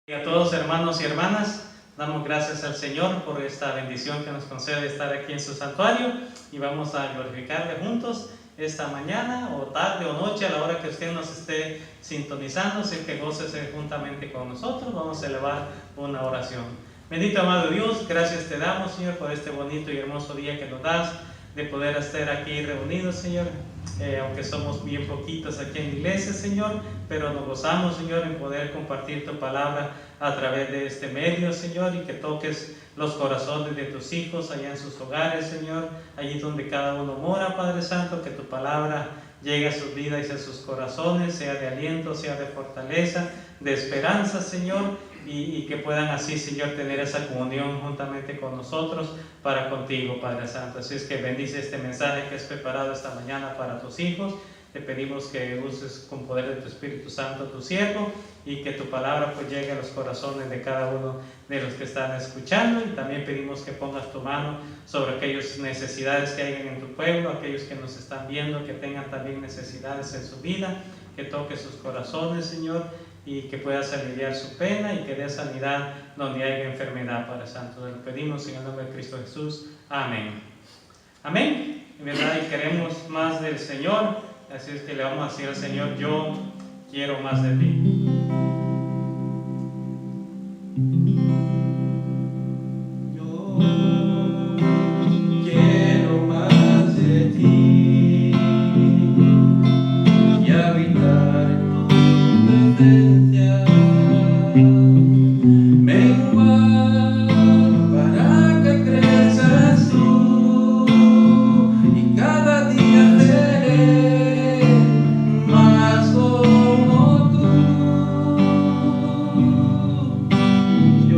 Y a todos hermanos y hermanas, damos gracias al Señor por esta bendición que nos concede estar aquí en su santuario y vamos a glorificarle juntos esta mañana o tarde o noche a la hora que usted nos esté sintonizando, así que gócese juntamente con nosotros. Vamos a elevar una oración. Bendito amado Dios, gracias te damos, Señor, por este bonito y hermoso día que nos das de poder estar aquí reunidos, Señor. Aunque somos bien poquitos aquí en la iglesia, Señor, pero nos gozamos, Señor, en poder compartir tu palabra a través de este medio, Señor, y que toques los corazones de tus hijos allá en sus hogares, Señor, allí donde cada uno mora, Padre Santo, que tu palabra llegue a sus vidas y a sus corazones, sea de aliento, sea de fortaleza, de esperanza, Señor, y que puedan así, Señor, tener esa comunión juntamente con nosotros para contigo, Padre Santo. Así es que bendice este mensaje que has preparado esta mañana para tus hijos. Te pedimos que uses con poder de tu Espíritu Santo tu siervo y que tu palabra pues llegue a los corazones de cada uno de los que están escuchando, y también pedimos que pongas tu mano sobre aquellas necesidades que hayan en tu pueblo, aquellos que nos están viendo, que tengan también necesidades en su vida, que toques sus corazones, Señor, y que puedas aliviar su pena y que dé sanidad donde haya enfermedad, Padre Santo. Te lo pedimos en el nombre de Cristo Jesús. Amén. Amén. En verdad, y queremos más del Señor, así es que le vamos a decir al Señor: yo quiero más de ti. Yo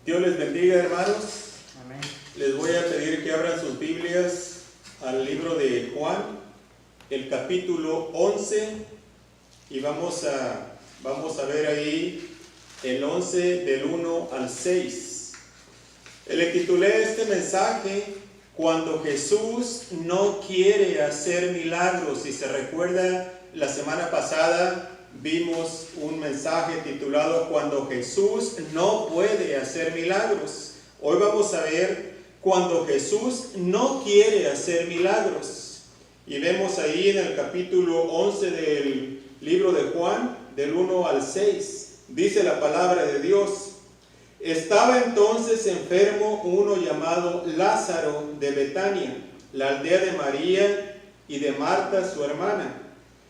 Dios les bendiga, hermanos. Amén. Les voy a pedir que abran sus Biblias al libro de Juan, el capítulo 11, y vamos a ver ahí el 11 del 1 al 6. Le titulé este mensaje Cuando Jesús no quiere hacer milagros. Si se recuerda, la semana pasada vimos un mensaje titulado Cuando Jesús no puede hacer milagros. Hoy vamos a ver Cuando Jesús no quiere hacer milagros. Y vemos ahí en el capítulo 11 del libro de Juan, del 1 al 6, dice la palabra de Dios. Estaba entonces enfermo uno llamado Lázaro de Betania, la aldea de María y de Marta su hermana.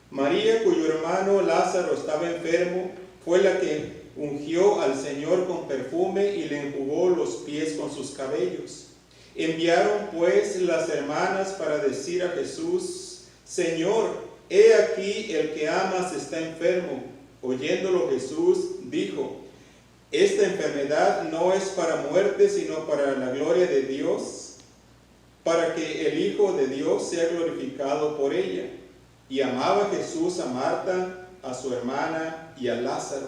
María, cuyo hermano Lázaro estaba enfermo, fue la que ungió al Señor con perfume y le enjugó los pies con sus cabellos. Enviaron pues las hermanas para decir a Jesús: Señor, he aquí el que amas está enfermo. Oyéndolo Jesús dijo: Esta enfermedad no es para muerte, sino para la gloria de Dios, para que el Hijo de Dios sea glorificado por ella. Y amaba Jesús a Marta, a su hermana y a Lázaro.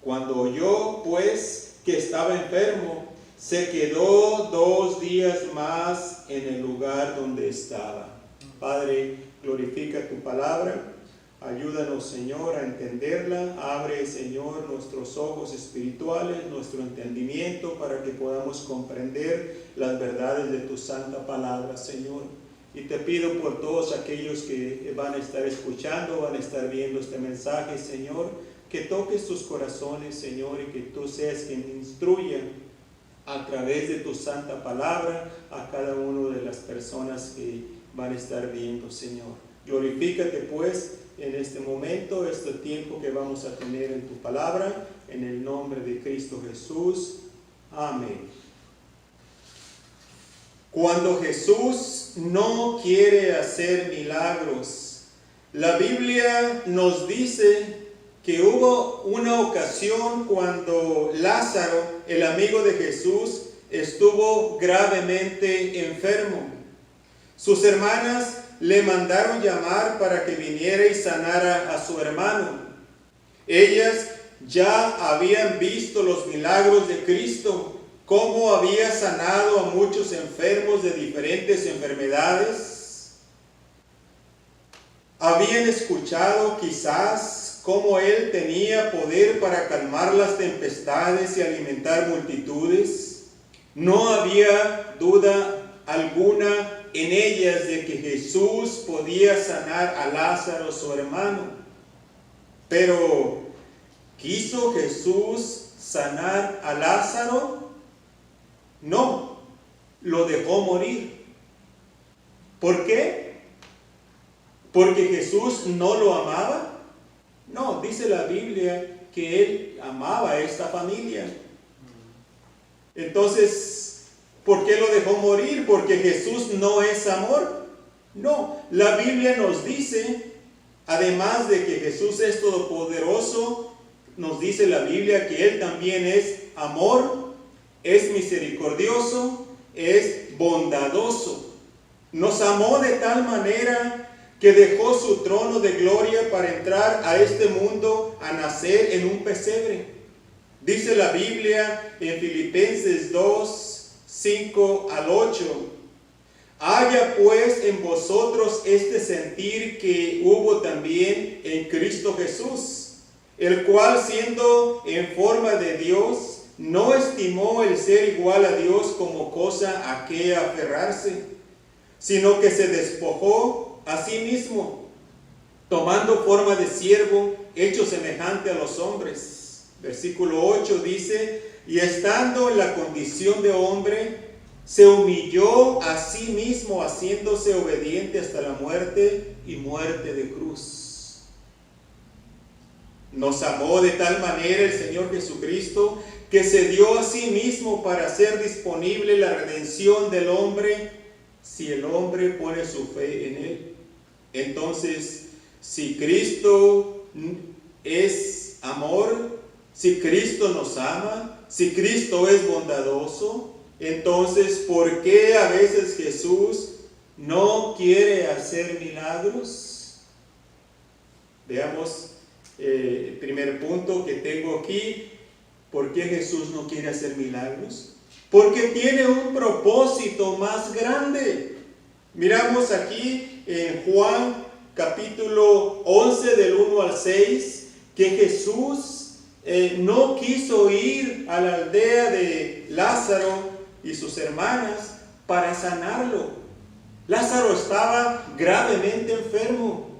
Cuando oyó pues que estaba enfermo, se quedó 2 días más en el lugar donde estaba. Padre, glorifica tu palabra. Ayúdanos, Señor, a entenderla. Abre, Señor, nuestros ojos espirituales, nuestro entendimiento, para que podamos comprender las verdades de tu santa palabra, Señor. Y te pido por todos aquellos que van a estar escuchando, van a estar viendo este mensaje, Señor, que toques sus corazones, Señor, y que tú seas quien instruya a través de tu santa palabra a cada una de las personas que van a estar viendo, Señor. Glorifícate, pues, en este momento, este tiempo que vamos a tener en tu palabra, en el nombre de Cristo Jesús. Amén. Cuando Jesús no quiere hacer milagros, la Biblia nos dice que hubo una ocasión cuando Lázaro, el amigo de Jesús, estuvo gravemente enfermo. Sus hermanas le mandaron llamar para que viniera y sanara a su hermano. Ellas ya habían visto los milagros de Cristo, cómo había sanado a muchos enfermos de diferentes enfermedades. Habían escuchado quizás cómo Él tenía poder para calmar las tempestades y alimentar multitudes. No había duda alguna en ellas de que Jesús podía sanar a Lázaro, su hermano. Pero, ¿quiso Jesús sanar a Lázaro? No, lo dejó morir. ¿Por qué? ¿Porque Jesús no lo amaba? No, dice la Biblia que Él amaba a esta familia. Entonces, ¿por qué lo dejó morir? ¿Porque Jesús no es amor? No, la Biblia nos dice, además de que Jesús es todopoderoso, nos dice la Biblia que Él también es amor, es misericordioso, es bondadoso. Nos amó de tal manera que dejó su trono de gloria para entrar a este mundo a nacer en un pesebre. Dice la Biblia en Filipenses 2, 5 al 8. Haya pues en vosotros este sentir que hubo también en Cristo Jesús, el cual siendo en forma de Dios, no estimó el ser igual a Dios como cosa a que aferrarse, sino que se despojó a sí mismo, tomando forma de siervo, hecho semejante a los hombres. Versículo 8 dice: y estando en la condición de hombre, se humilló a sí mismo, haciéndose obediente hasta la muerte y muerte de cruz. Nos amó de tal manera el Señor Jesucristo que se dio a sí mismo para hacer disponible la redención del hombre, si el hombre pone su fe en Él. Entonces, si Cristo es amor, si Cristo nos ama, Si Cristo es bondadoso, entonces ¿por qué a veces Jesús no quiere hacer milagros? Veamos el primer punto que tengo aquí. ¿Por qué Jesús no quiere hacer milagros? Porque tiene un propósito más grande. Miramos aquí en Juan capítulo 11 del 1 al 6 que Jesús no quiso ir a la aldea de Lázaro y sus hermanas para sanarlo. Lázaro estaba gravemente enfermo.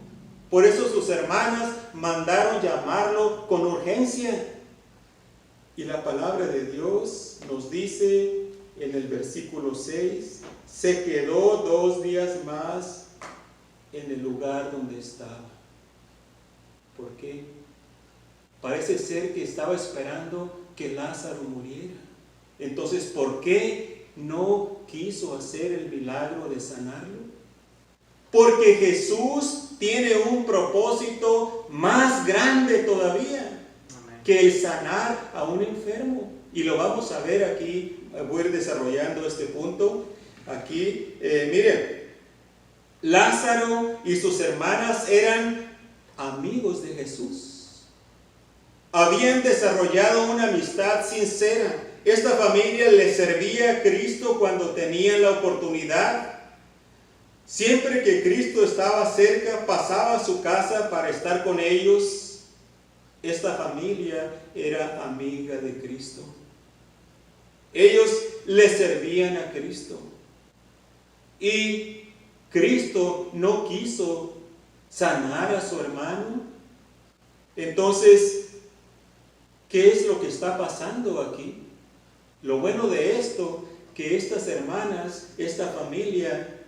Por eso sus hermanas mandaron llamarlo con urgencia. Y la palabra de Dios nos dice en el versículo 6, se quedó 2 días más en el lugar donde estaba. ¿Por qué? Parece ser que estaba esperando que Lázaro muriera. Entonces, ¿por qué no quiso hacer el milagro de sanarlo? Porque Jesús tiene un propósito más grande todavía que el sanar a un enfermo. Y lo vamos a ver aquí, voy a ir desarrollando este punto. Aquí, miren, Lázaro y sus hermanas eran amigos de Jesús. Habían desarrollado una amistad sincera. Esta familia le servía a Cristo cuando tenían la oportunidad. Siempre que Cristo estaba cerca, pasaba a su casa para estar con ellos. Esta familia era amiga de Cristo. Ellos le servían a Cristo. Y Cristo no quiso sanar a su hermano. Entonces, ¿qué es lo que está pasando aquí? Lo bueno de esto, que estas hermanas, esta familia,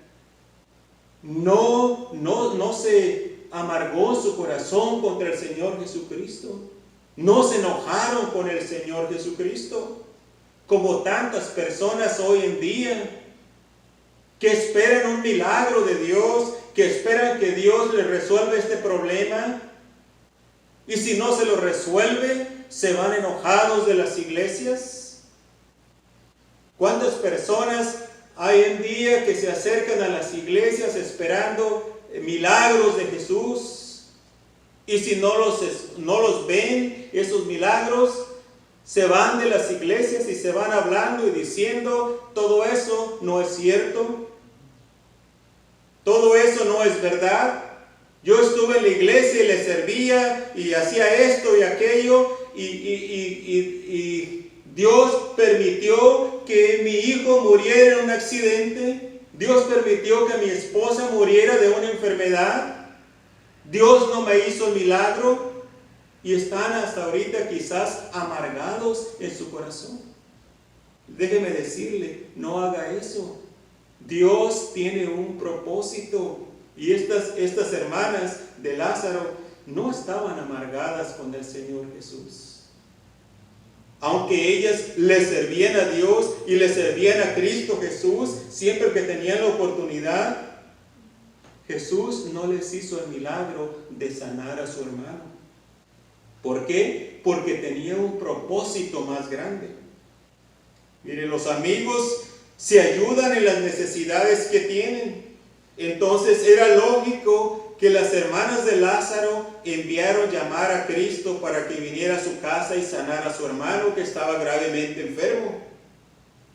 no se amargó su corazón contra el Señor Jesucristo. No se enojaron con el Señor Jesucristo, como tantas personas hoy en día, que esperan un milagro de Dios, que esperan que Dios les resuelva este problema, y si no se lo resuelve, se van enojados de las iglesias. ¿Cuántas personas hay en día que se acercan a las iglesias esperando milagros de Jesús? Y si no los ven, esos milagros, se van de las iglesias y se van hablando y diciendo, todo eso no es cierto, todo eso no es verdad. Yo estuve en la iglesia y le servía y hacía esto y aquello, y Dios permitió que mi hijo muriera en un accidente. Dios permitió que mi esposa muriera de una enfermedad. Dios no me hizo el milagro. Y están hasta ahorita quizás amargados en su corazón. Déjeme decirle, no haga eso. Dios tiene un propósito. Y estas hermanas de Lázaro no estaban amargadas con el Señor Jesús. Aunque ellas le servían a Dios y le servían a Cristo Jesús siempre que tenían la oportunidad, Jesús no les hizo el milagro de sanar a su hermano. ¿Por qué? Porque tenía un propósito más grande. Miren, los amigos se ayudan en las necesidades que tienen. Entonces era lógico que las hermanas de Lázaro enviaron llamar a Cristo para que viniera a su casa y sanara a su hermano que estaba gravemente enfermo.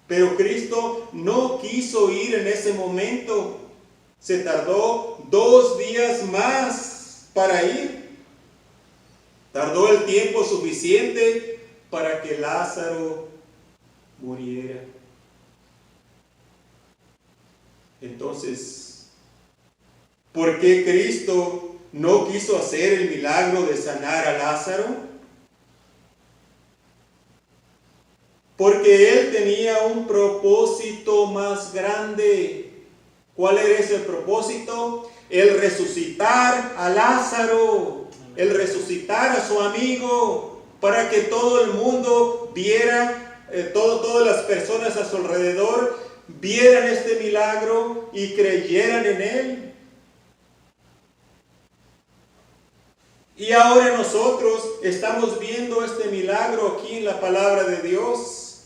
Pero Cristo no quiso ir en ese momento. Se tardó 2 días más para ir. Tardó el tiempo suficiente para que Lázaro muriera. Entonces, ¿por qué Cristo no quiso hacer el milagro de sanar a Lázaro? Porque Él tenía un propósito más grande. ¿Cuál era ese propósito? El resucitar a Lázaro. El resucitar a su amigo, para que todo el mundo viera, todas las personas a su alrededor vieran este milagro y creyeran en él. Y ahora nosotros estamos viendo este milagro aquí en la palabra de Dios.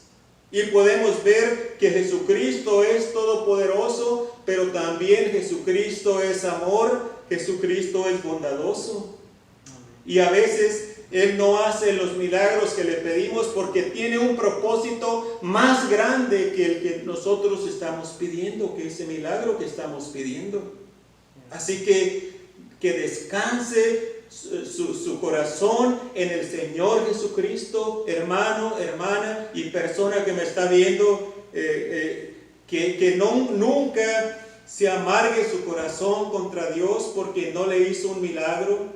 Y podemos ver que Jesucristo es todopoderoso, pero también Jesucristo es amor, Jesucristo es bondadoso. Y a veces Él no hace los milagros que le pedimos porque tiene un propósito más grande que el que nosotros estamos pidiendo, que ese milagro que estamos pidiendo. Así que descanse su corazón en el Señor Jesucristo, hermano, hermana y persona que me está viendo, que nunca se amargue su corazón contra Dios porque no le hizo un milagro.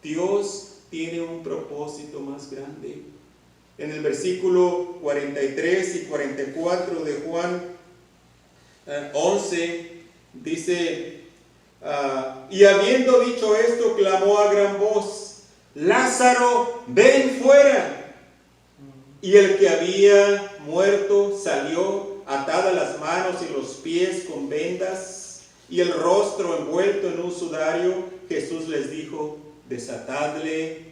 Dios tiene un propósito más grande. En el versículo 43 y 44 de Juan 11 dice: y habiendo dicho esto, clamó a gran voz: Lázaro, ven fuera. Y el que había muerto salió, atadas las manos y los pies con vendas y el rostro envuelto en un sudario. Jesús les dijo: desatadle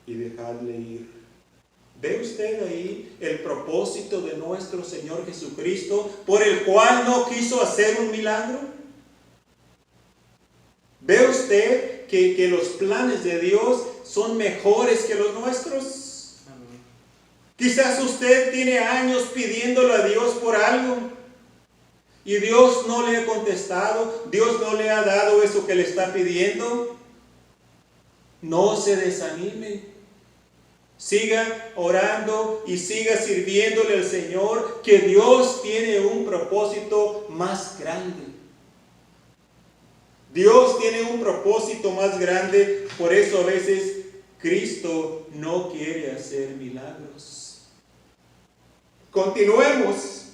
y dejadle ir. ¿Ve usted ahí el propósito de nuestro Señor Jesucristo, por el cual no quiso hacer un milagro? ¿Ve usted que los planes de Dios son mejores que los nuestros? Amén. Quizás usted tiene años pidiéndole a Dios por algo y Dios no le ha contestado, Dios no le ha dado eso que le está pidiendo. No se desanime. Siga orando y siga sirviéndole al Señor, que Dios tiene un propósito más grande. Dios tiene un propósito más grande, por eso a veces Cristo no quiere hacer milagros. Continuemos.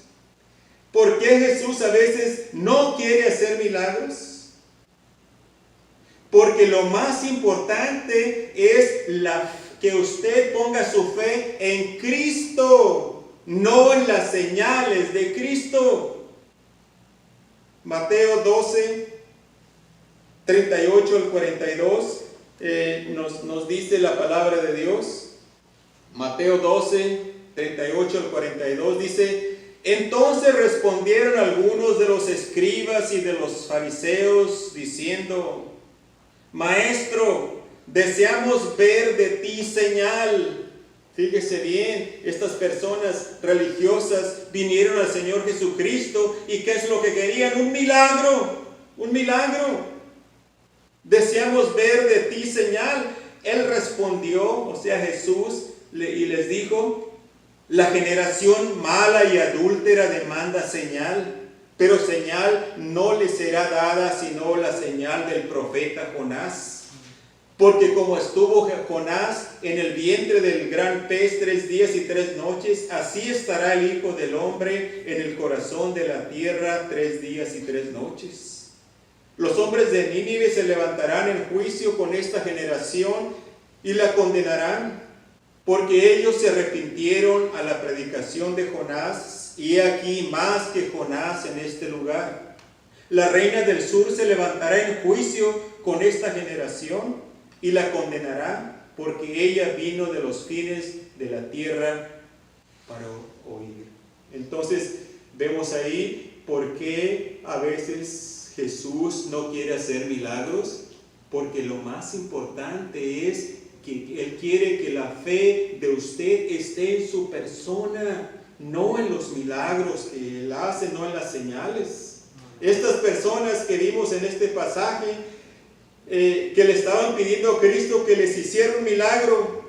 ¿Por qué Jesús a veces no quiere hacer milagros? Porque lo más importante es que usted ponga su fe en Cristo, no en las señales de Cristo. Mateo 12, 38 al 42 nos dice la palabra de Dios. Mateo 12, 38 al 42 dice: entonces respondieron algunos de los escribas y de los fariseos diciendo: Maestro, deseamos ver de ti señal. Fíjese bien, estas personas religiosas vinieron al Señor Jesucristo y ¿qué es lo que querían? Un milagro, un milagro. Deseamos ver de ti señal. Él respondió, o sea Jesús, y les dijo: la generación mala y adúltera demanda señal, pero señal no le será dada sino la señal del profeta Jonás. Porque como estuvo Jonás en el vientre del gran pez 3 días y 3 noches, así estará el Hijo del Hombre en el corazón de la tierra 3 días y 3 noches. Los hombres de Nínive se levantarán en juicio con esta generación y la condenarán, porque ellos se arrepintieron a la predicación de Jonás, y he aquí más que Jonás en este lugar. La reina del sur se levantará en juicio con esta generación y la condenará, porque ella vino de los fines de la tierra para oír. Entonces vemos ahí por qué a veces Jesús no quiere hacer milagros, porque lo más importante es que Él quiere que la fe de usted esté en su persona, no en los milagros que Él hace, no en las señales. Estas personas que vimos en este pasaje, que le estaban pidiendo a Cristo que les hiciera un milagro,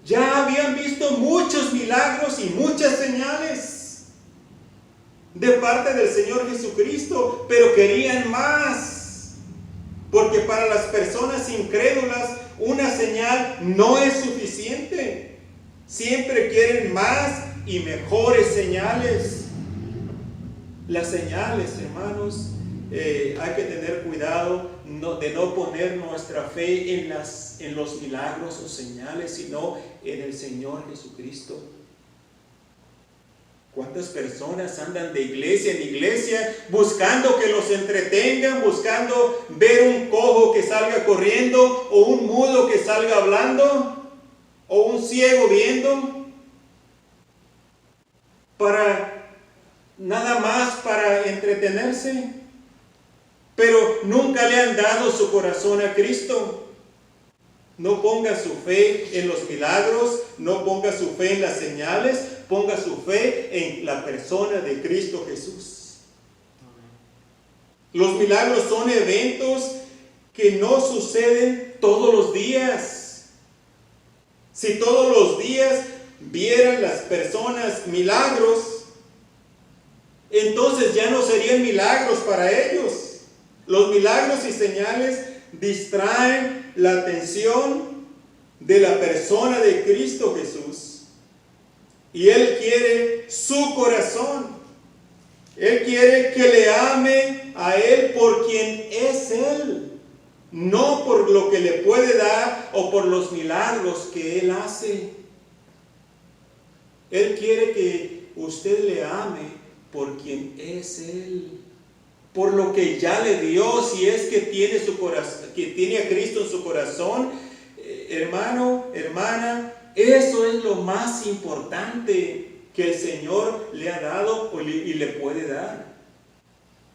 ya habían visto muchos milagros y muchas señales de parte del Señor Jesucristo, pero querían más, porque para las personas incrédulas una señal no es suficiente. Siempre quieren más y mejores señales. Las señales, hermanos, hay que tener cuidado de no poner nuestra fe en los milagros o señales, sino en el Señor Jesucristo. ¿Cuántas personas andan de iglesia en iglesia buscando que los entretengan, buscando ver un cojo que salga corriendo, o un mudo que salga hablando, o un ciego viendo, para nada más para entretenerse, pero nunca le han dado su corazón a Cristo. No ponga su fe en los milagros, no ponga su fe en las señales, ponga su fe en la persona de Cristo Jesús. Los milagros son eventos que no suceden todos los días. Si todos los días vieran las personas milagros, entonces ya no serían milagros para ellos. Los milagros y señales distraen la atención de la persona de Cristo Jesús. Y Él quiere su corazón. Él quiere que le ame a Él por quien es Él, no por lo que le puede dar o por los milagros que Él hace. Él quiere que usted le ame por quien es Él, por lo que ya le dio. Si es que tiene su corazón, que tiene a Cristo en su corazón, hermano, hermana, eso es lo más importante que el Señor le ha dado y le puede dar.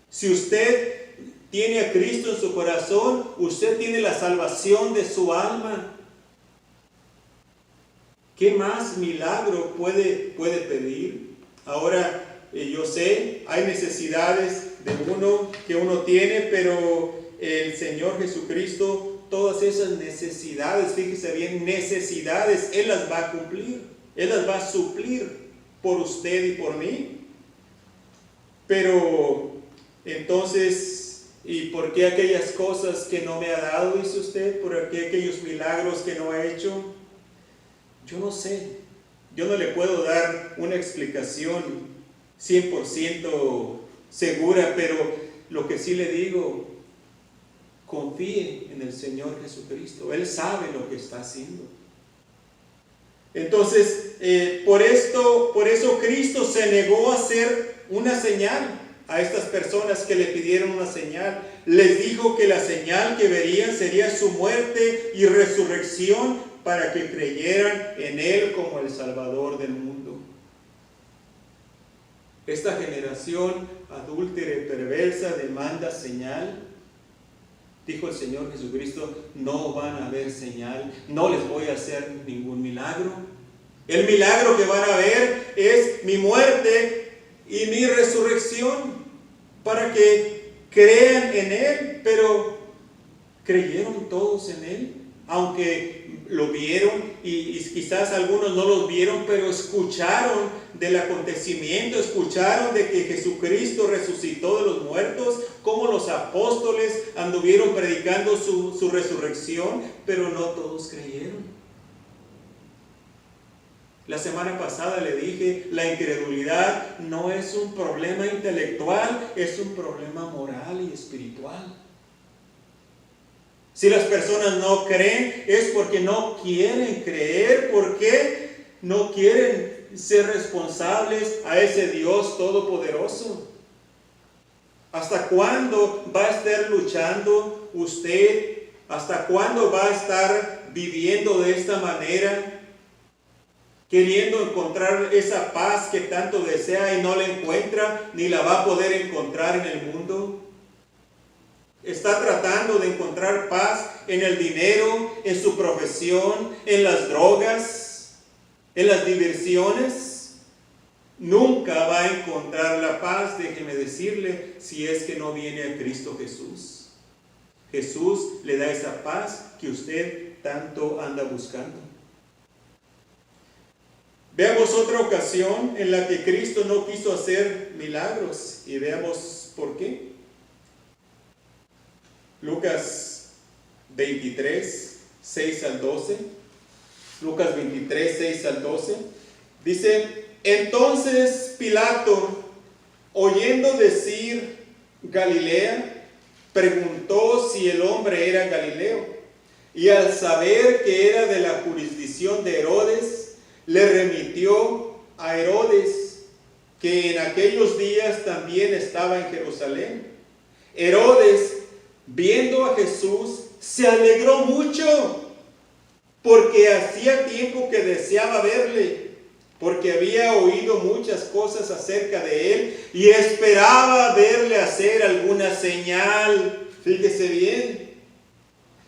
Si usted tiene a Cristo en su corazón, usted tiene la salvación de su alma. ¿Qué más milagro puede pedir? Ahora, yo sé, hay necesidades de que uno tiene, pero el Señor Jesucristo, todas esas necesidades, fíjese bien, necesidades, Él las va a cumplir, Él las va a suplir por usted y por mí. Pero, entonces, ¿y por qué aquellas cosas que no me ha dado, dice usted? ¿Por qué aquellos milagros que no ha hecho? Yo no sé, yo no le puedo dar una explicación 100% segura, pero lo que sí le digo, confíe en el Señor Jesucristo. Él sabe lo que está haciendo. Entonces, por eso Cristo se negó a hacer una señal a estas personas que le pidieron una señal. Les dijo que la señal que verían sería su muerte y resurrección para que creyeran en Él como el Salvador del mundo. Esta generación adúltera y perversa demanda señal. Dijo el Señor Jesucristo, no van a ver señal, no les voy a hacer ningún milagro. El milagro que van a ver es mi muerte y mi resurrección, para que crean en Él. Pero ¿creyeron todos en Él? Aunque lo vieron y quizás algunos no los vieron, pero escucharon del acontecimiento, escucharon de que Jesucristo resucitó de los muertos, como los apóstoles anduvieron predicando su resurrección, pero no todos creyeron. La semana pasada le dije, la incredulidad no es un problema intelectual, es un problema moral y espiritual. Si las personas no creen, es porque no quieren creer, porque no quieren ser responsables a ese Dios todopoderoso. ¿Hasta cuándo va a estar luchando usted? ¿Hasta cuándo va a estar viviendo de esta manera? Queriendo encontrar esa paz que tanto desea y no la encuentra, ni la va a poder encontrar en el mundo. Está tratando de encontrar paz en el dinero, en su profesión, en las drogas, en las diversiones. Nunca va a encontrar la paz, déjeme decirle, si es que no viene a Cristo Jesús. Jesús le da esa paz que usted tanto anda buscando. Veamos otra ocasión en la que Cristo no quiso hacer milagros y veamos por qué. Lucas 23, 6 al 12. Lucas 23, 6 al 12. Dice, entonces Pilato, oyendo decir Galilea, preguntó si el hombre era Galileo. Y al saber que era de la jurisdicción de Herodes, le remitió a Herodes, que en aquellos días también estaba en Jerusalén. Herodes, viendo a Jesús, se alegró mucho porque hacía tiempo que deseaba verle, porque había oído muchas cosas acerca de él y esperaba verle hacer alguna señal. Fíjese bien.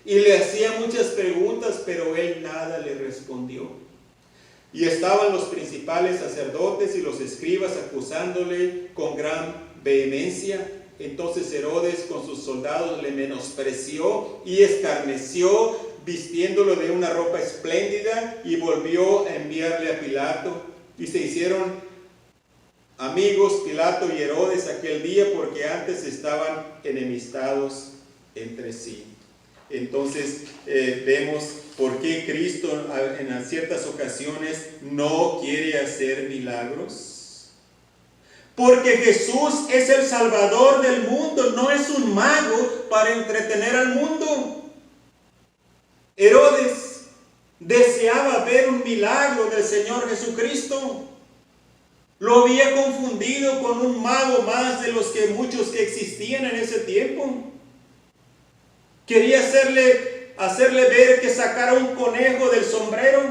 Y le hacía muchas preguntas, pero él nada le respondió. Y estaban los principales sacerdotes y los escribas acusándole con gran vehemencia. Entonces Herodes con sus soldados le menospreció y escarneció, vistiéndolo de una ropa espléndida, y volvió a enviarle a Pilato. Y se hicieron amigos Pilato y Herodes aquel día, porque antes estaban enemistados entre sí. Entonces vemos por qué Cristo en ciertas ocasiones no quiere hacer milagros. Porque Jesús es el Salvador del mundo, no es un mago para entretener al mundo. Herodes deseaba ver un milagro del Señor Jesucristo. Lo había confundido con un mago más de los que muchos que existían en ese tiempo. Quería hacerle ver que sacara un conejo del sombrero,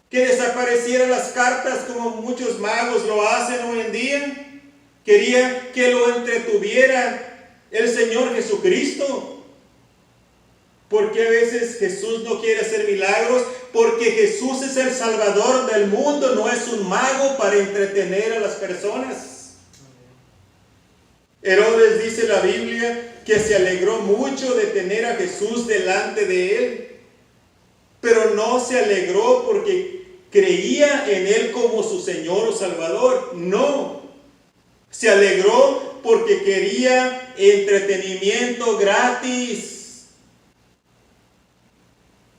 que desapareciera las cartas como muchos magos lo hacen hoy en día. Quería que lo entretuviera el Señor Jesucristo. Porque a veces Jesús no quiere hacer milagros, porque Jesús es el Salvador del mundo, no es un mago para entretener a las personas. Herodes, dice la Biblia, que se alegró mucho de tener a Jesús delante de él, pero no se alegró porque creía en él como su Señor o Salvador. No, se alegró porque quería entretenimiento gratis.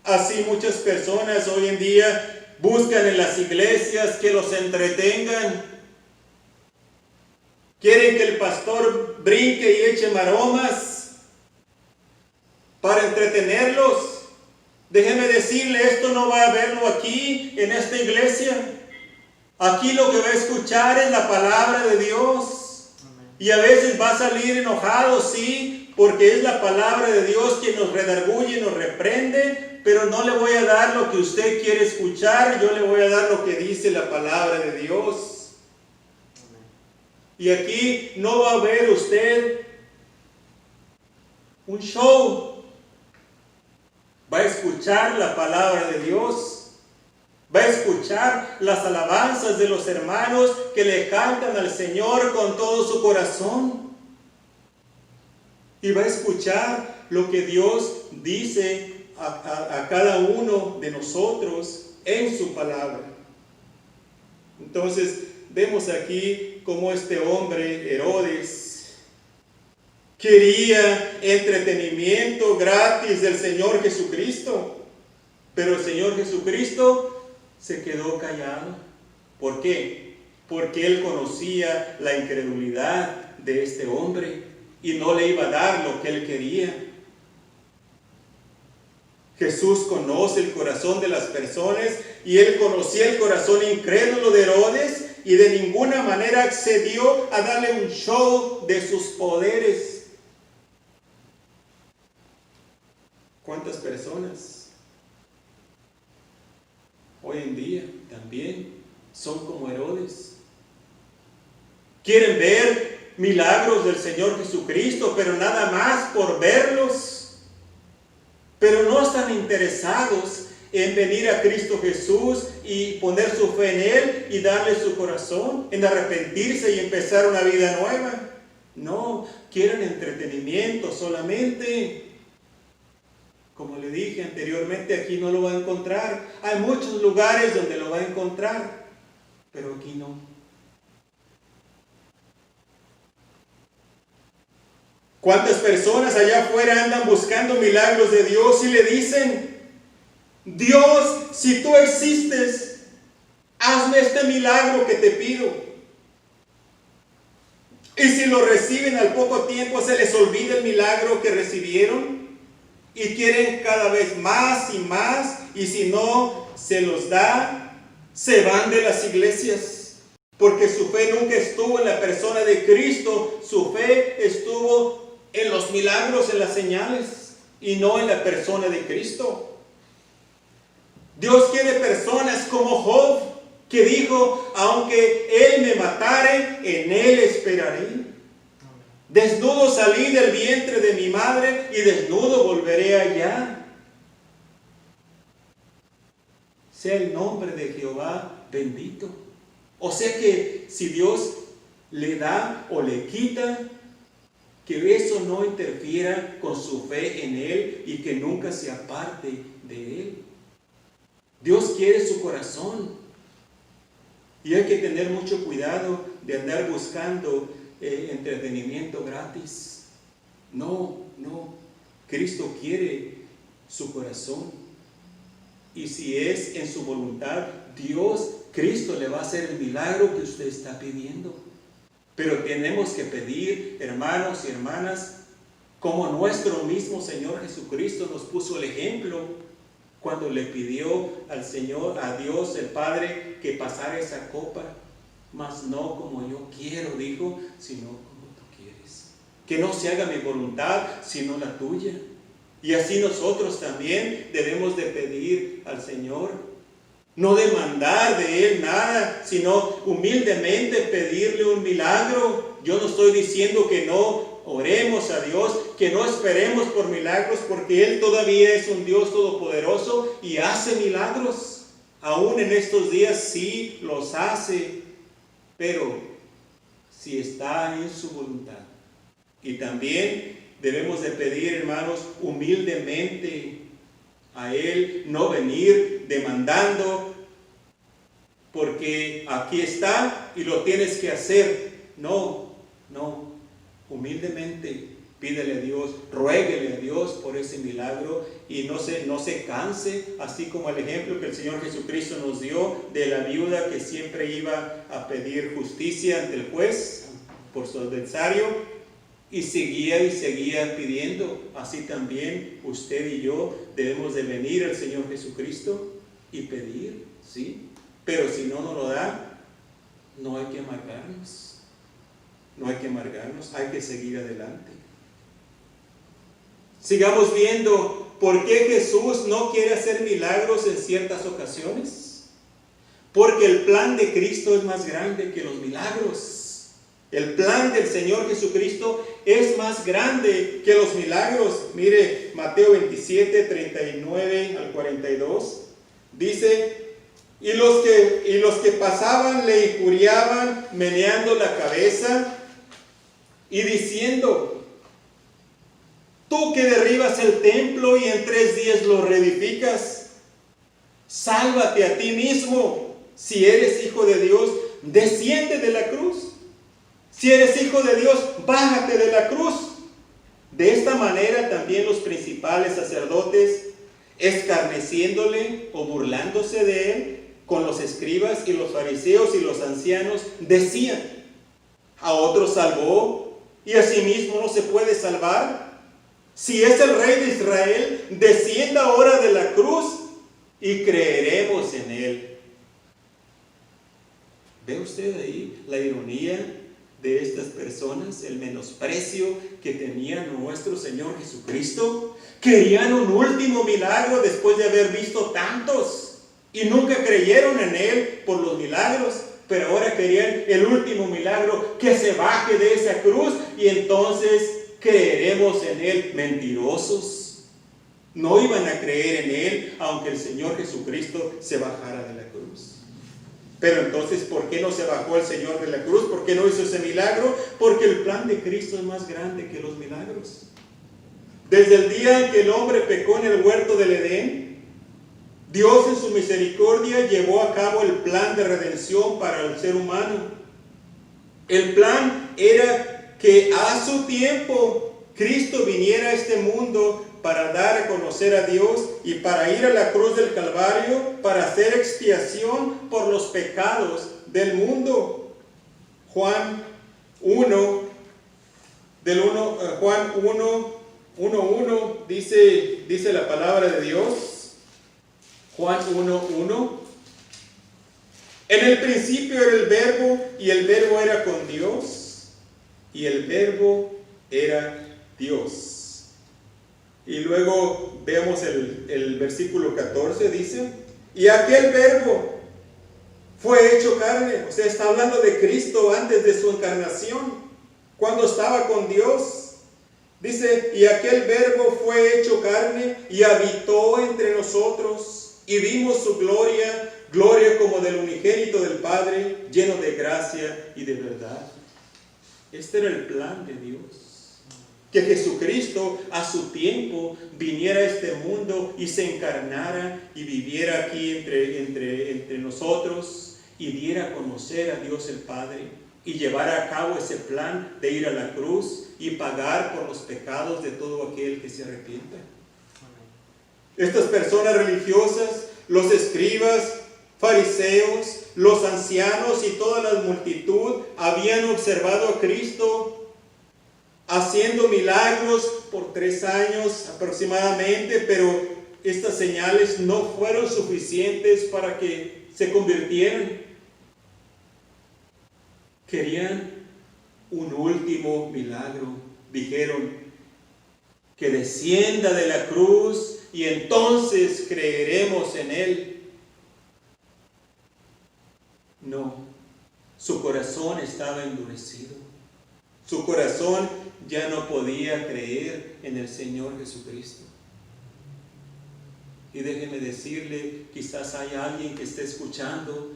Así muchas personas hoy en día buscan en las iglesias que los entretengan. Quieren que el pastor brinque y eche maromas para entretenerlos. Déjeme decirle, esto no va a verlo aquí en esta iglesia. Aquí lo que va a escuchar es la palabra de Dios. Y a veces va a salir enojado, sí, porque es la palabra de Dios quien nos redarguye y nos reprende, pero no le voy a dar lo que usted quiere escuchar, yo le voy a dar lo que dice la palabra de Dios. Y aquí no va a ver usted un show. Va a escuchar la palabra de Dios. Va a escuchar las alabanzas de los hermanos que le cantan al Señor con todo su corazón. Y va a escuchar lo que Dios dice a cada uno de nosotros en su palabra. Entonces vemos aquí cómo este hombre, Herodes, quería entretenimiento gratis del Señor Jesucristo, pero el Señor Jesucristo se quedó callado. ¿Por qué? Porque él conocía la incredulidad de este hombre y no le iba a dar lo que él quería. Jesús conoce el corazón de las personas y él conocía el corazón incrédulo de Herodes y de ninguna manera accedió a darle un show de sus poderes. ¿Cuántas personas hoy en día también son como Herodes? Quieren ver milagros del Señor Jesucristo, pero nada más por verlos. Pero no están interesados en venir a Cristo Jesús y poner su fe en Él y darle su corazón, en arrepentirse y empezar una vida nueva. No, quieren entretenimiento solamente. Como le dije anteriormente, aquí no lo va a encontrar. Hay muchos lugares donde lo va a encontrar, pero aquí no. ¿Cuántas personas allá afuera andan buscando milagros de Dios y le dicen: Dios, si tú existes, hazme este milagro que te pido? Y si lo reciben al poco tiempo, se les olvida el milagro que recibieron y quieren cada vez más y más, y si no se los da, se van de las iglesias, porque su fe nunca estuvo en la persona de Cristo, su fe estuvo en los milagros, en las señales. y no en la persona de Cristo. Dios quiere personas como Job, que dijo, aunque Él me matare, en Él esperaré. Desnudo salí del vientre de mi madre y desnudo volveré allá. Sea el nombre de Jehová bendito. O sea que si Dios le da o le quita, que eso no interfiera con su fe en Él y que nunca se aparte de Él. Dios quiere su corazón. Y hay que tener mucho cuidado de andar buscando entretenimiento gratis. No. Cristo quiere su corazón. Y si es en su voluntad, Cristo le va a hacer el milagro que usted está pidiendo. Pero tenemos que pedir, hermanos y hermanas, como nuestro mismo Señor Jesucristo nos puso el ejemplo cuando le pidió al Señor, a Dios el Padre, que pasara esa copa, mas no como yo quiero, dijo, sino como tú quieres. Que no se haga mi voluntad, sino la tuya. Y así nosotros también debemos de pedir al Señor. No demandar de Él nada, sino humildemente pedirle un milagro. Yo no estoy diciendo que no oremos a Dios, que no esperemos por milagros, porque Él todavía es un Dios todopoderoso y hace milagros. Aún en estos días sí los hace, pero si está en su voluntad. Y también debemos de pedir, hermanos, humildemente a Él, no venir demandando, porque aquí está y lo tienes que hacer. No, humildemente pídele a Dios, ruéguele a Dios por ese milagro y no se canse, así como el ejemplo que el Señor Jesucristo nos dio de la viuda que siempre iba a pedir justicia ante el juez por su adversario y seguía pidiendo. Así también usted y yo debemos de venir al Señor Jesucristo y pedir, ¿sí? Pero si no nos lo da, no hay que amargarnos. No hay que amargarnos, hay que seguir adelante. Sigamos viendo por qué Jesús no quiere hacer milagros en ciertas ocasiones. Porque el plan de Cristo es más grande que los milagros. El plan del Señor Jesucristo es más grande que los milagros. Mire, Mateo 27, 39 al 42. Dice, y los que pasaban le injuriaban, meneando la cabeza y diciendo, tú que derribas el templo y en 3 días lo reedificas, sálvate a ti mismo. Si eres hijo de Dios, desciende de la cruz. Si eres hijo de Dios, bájate de la cruz. De esta manera también los principales sacerdotes, escarneciéndole o burlándose de él, con los escribas y los fariseos y los ancianos, decían, a otros salvó y a sí mismo no se puede salvar. Si es el Rey de Israel, descienda ahora de la cruz y creeremos en él. ¿Ve usted ahí la ironía de estas personas? El menosprecio que tenían nuestro Señor Jesucristo. Querían un último milagro después de haber visto tantos y nunca creyeron en Él por los milagros. Pero ahora querían el último milagro, que se baje de esa cruz y entonces creeremos en Él. Mentirosos. No iban a creer en Él aunque el Señor Jesucristo se bajara de la cruz. Pero entonces, ¿por qué no se bajó el Señor de la cruz? ¿Por qué no hizo ese milagro? Porque el plan de Cristo es más grande que los milagros. Desde el día en que el hombre pecó en el huerto del Edén, Dios en su misericordia llevó a cabo el plan de redención para el ser humano. El plan era que a su tiempo Cristo viniera a este mundo para dar a conocer a Dios y para ir a la cruz del Calvario para hacer expiación por los pecados del mundo. Juan 1, 1:1 dice la palabra de Dios. Juan 1:1. En el principio era el Verbo, y el Verbo era con Dios, y el Verbo era Dios. Y luego veamos el versículo 14, dice, y aquel verbo fue hecho carne. O sea, está hablando de Cristo antes de su encarnación, cuando estaba con Dios. Dice, y aquel verbo fue hecho carne y habitó entre nosotros, y vimos su gloria, gloria como del unigénito del Padre, lleno de gracia y de verdad. Este era el plan de Dios, que Jesucristo a su tiempo viniera a este mundo y se encarnara y viviera aquí entre nosotros y diera a conocer a Dios el Padre y llevara a cabo ese plan de ir a la cruz y pagar por los pecados de todo aquel que se arrepienta. Estas personas religiosas, los escribas, fariseos, los ancianos y toda la multitud habían observado a Cristo haciendo milagros por 3 años aproximadamente, pero estas señales no fueron suficientes para que se convirtieran. Querían un último milagro. Dijeron, que descienda de la cruz y entonces creeremos en Él. No, su corazón estaba endurecido. Su corazón ya no podía creer en el Señor Jesucristo. Y déjeme decirle, quizás hay alguien que esté escuchando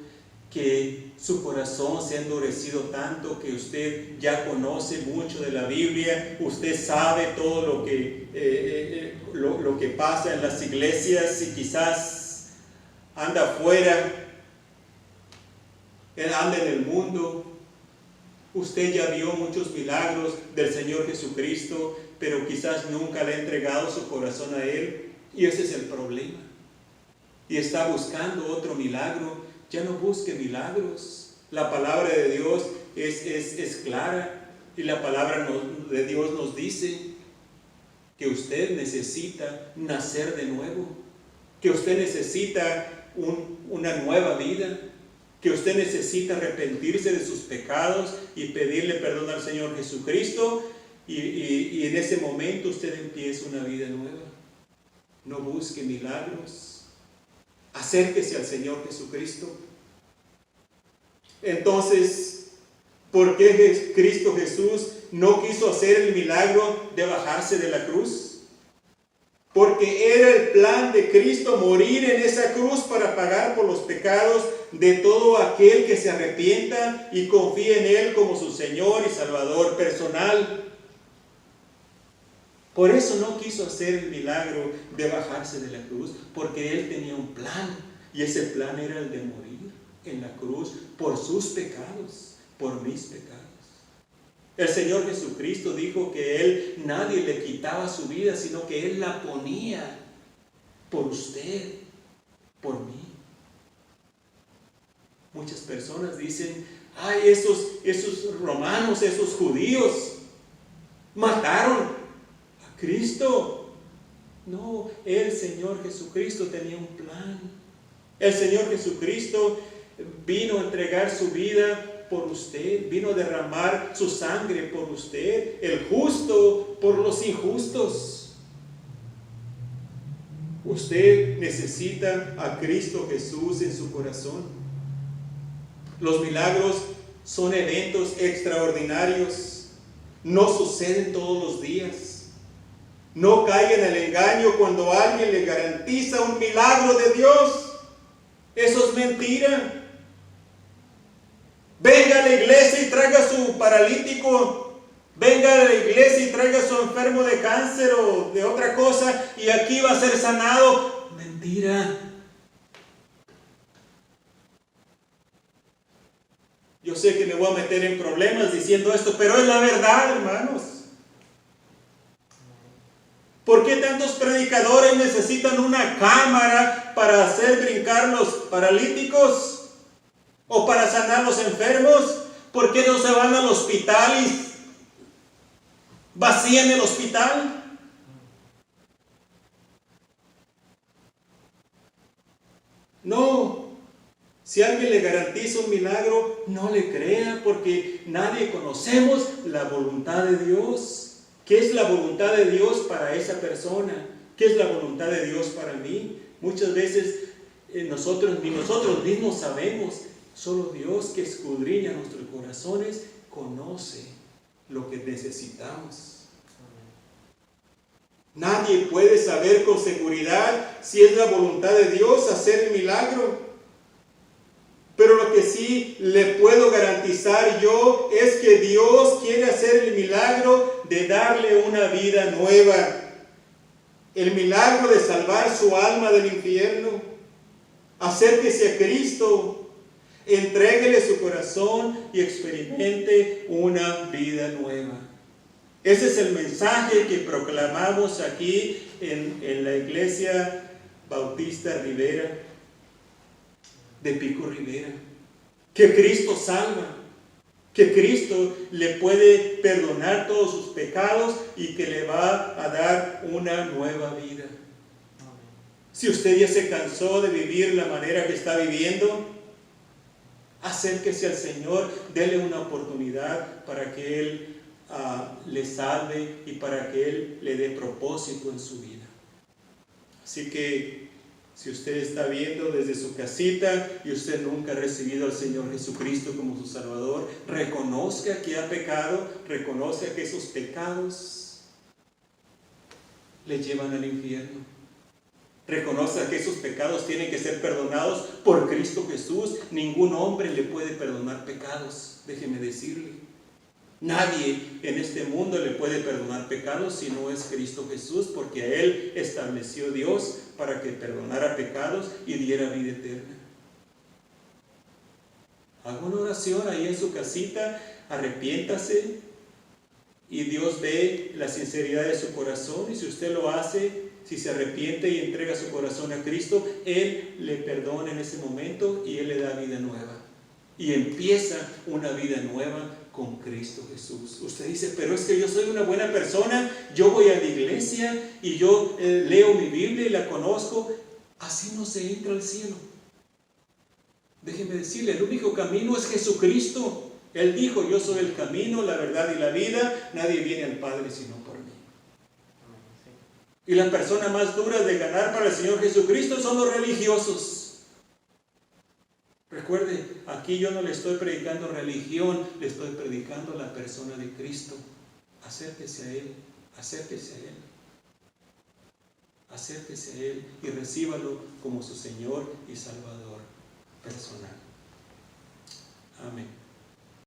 que su corazón se ha endurecido tanto que usted ya conoce mucho de la Biblia, usted sabe todo lo que pasa en las iglesias y quizás anda afuera, anda en el mundo. Usted ya vio muchos milagros del Señor Jesucristo, pero quizás nunca le ha entregado su corazón a Él, y ese es el problema. Y está buscando otro milagro. Ya no busque milagros. La palabra de Dios es clara, y la palabra de Dios nos dice que usted necesita nacer de nuevo, que usted necesita una nueva vida, que usted necesita arrepentirse de sus pecados y pedirle perdón al Señor Jesucristo, y en ese momento usted empieza una vida nueva. No busque milagros. Acérquese al Señor Jesucristo. Entonces, ¿por qué Cristo Jesús no quiso hacer el milagro de bajarse de la cruz? Porque era el plan de Cristo morir en esa cruz para pagar por los pecados de todo aquel que se arrepienta y confíe en Él como su Señor y Salvador personal. Por eso no quiso hacer el milagro de bajarse de la cruz, porque Él tenía un plan, y ese plan era el de morir en la cruz por sus pecados, por mis pecados. El Señor Jesucristo dijo que Él, nadie le quitaba su vida, sino que Él la ponía por usted, por mí. Muchas personas dicen, ay, esos romanos, esos judíos, mataron Cristo. No, el Señor Jesucristo tenía un plan. El Señor Jesucristo vino a entregar su vida por usted, vino a derramar su sangre por usted, el justo por los injustos. Usted necesita a Cristo Jesús en su corazón. Los milagros son eventos extraordinarios, no suceden todos los días. No caiga en el engaño cuando alguien le garantiza un milagro de Dios. Eso es mentira. Venga a la iglesia y traiga a su paralítico. Venga a la iglesia y traiga a su enfermo de cáncer o de otra cosa, y aquí va a ser sanado. Mentira. Yo sé que me voy a meter en problemas diciendo esto, pero es la verdad, hermanos. ¿Por qué tantos predicadores necesitan una cámara para hacer brincar los paralíticos o para sanar los enfermos? ¿Por qué no se van al hospital y vacían el hospital? No. Si alguien le garantiza un milagro, no le crea, porque nadie conocemos la voluntad de Dios. ¿Qué es la voluntad de Dios para esa persona? ¿Qué es la voluntad de Dios para mí? Muchas veces ni nosotros mismos sabemos. Solo Dios, que escudriña nuestros corazones, conoce lo que necesitamos. Nadie puede saber con seguridad si es la voluntad de Dios hacer el milagro. Pero lo que sí le puedo garantizar yo es que Dios quiere hacer el milagro de darle una vida nueva. El milagro de salvar su alma del infierno. Acérquese a Cristo. Entréguele su corazón y experimente una vida nueva. Ese es el mensaje que proclamamos aquí en la Iglesia Bautista Rivera, de Pico Rivera. Que Cristo salva, que Cristo le puede perdonar todos sus pecados y que le va a dar una nueva vida. Si usted ya se cansó de vivir la manera que está viviendo, acérquese al Señor, dele una oportunidad para que Él le salve y para que Él le dé propósito en su vida. Así que si usted está viendo desde su casita y usted nunca ha recibido al Señor Jesucristo como su Salvador, reconozca que ha pecado, reconozca que esos pecados le llevan al infierno. Reconozca que esos pecados tienen que ser perdonados por Cristo Jesús. Ningún hombre le puede perdonar pecados, déjeme decirle. Nadie en este mundo le puede perdonar pecados si no es Cristo Jesús, porque a Él estableció Dios para que perdonara pecados y diera vida eterna. Haga una oración ahí en su casita, arrepiéntase y Dios ve la sinceridad de su corazón, y si usted lo hace, si se arrepiente y entrega su corazón a Cristo, Él le perdona en ese momento y Él le da vida nueva. Y empieza una vida nueva con Cristo Jesús. Usted dice, pero es que yo soy una buena persona, yo voy a la iglesia y yo leo mi Biblia y la conozco. Así no se entra al cielo. Déjeme decirle, el único camino es Jesucristo. Él dijo, yo soy el camino, la verdad y la vida, nadie viene al Padre sino por mí. Y las personas más duras de ganar para el Señor Jesucristo son los religiosos. Recuerde, aquí yo no le estoy predicando religión, le estoy predicando la persona de Cristo. Acérquese a Él, acérquese a Él. Acérquese a Él y recíbalo como su Señor y Salvador personal. Amén.